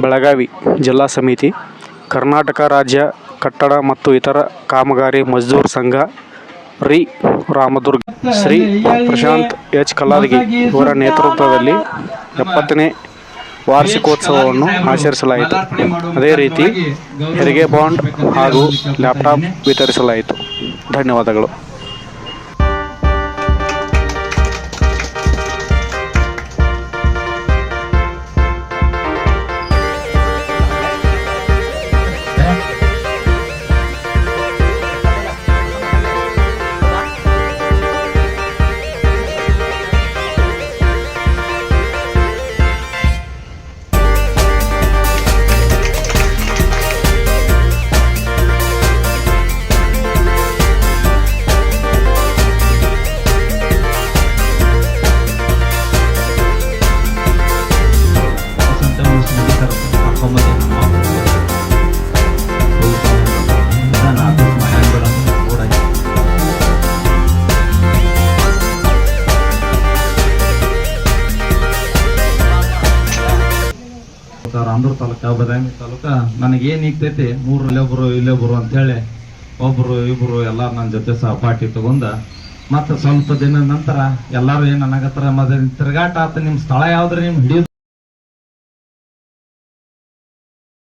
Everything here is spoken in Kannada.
ಬೆಳಗಾವಿ ಜಿಲ್ಲಾ ಸಮಿತಿ, ಕರ್ನಾಟಕ ರಾಜ್ಯ ಕಟ್ಟಡ ಮತ್ತು ಇತರ ಕಾಮಗಾರಿ ಮಜ್ದೂರ್ ಸಂಘ, ರಿ. ರಾಮದುರ್ಗ, ಶ್ರೀ ಪ್ರಶಾಂತ್ ಎಚ್. ಕಲ್ಲಾದಗಿ ಇವರ ನೇತೃತ್ವದಲ್ಲಿ 70ನೇ ವಾರ್ಷಿಕೋತ್ಸವವನ್ನು ಆಚರಿಸಲಾಯಿತು. ಅದೇ ರೀತಿ ಹೆರಿಗೆ ಬಾಂಡ್ ಹಾಗೂ ಲ್ಯಾಪ್ಟಾಪ್ ವಿತರಿಸಲಾಯಿತು. ಧನ್ಯವಾದಗಳು. ರಾಮದುರ್ಗ ತಾಲೂಕ, ಬದಾಮಿ ತಾಲೂಕ. ನನಗೇನು ಈಗ್ತೈತಿ, 3 ಇಲ್ಲೊಬ್ರು ಅಂತ ಹೇಳಿ ಒಬ್ರು ಇಬ್ರು ಎಲ್ಲ ನನ್ನ ಜೊತೆ ಸಹಪಾಠಿ ತಗೊಂಡ ಮತ್ತೆ ಸ್ವಲ್ಪ ದಿನ ನಂತರ ಎಲ್ಲಾರು ಏನ್ ಅನ್ನಕತ್ತಾರ, ತಿರ್ಗಾಟ ಆತ, ನಿಮ್ ಸ್ಥಳ ಯಾವ್ದ್ರಿ, ನಿಮ್ ಹಿಡಿಯೋದು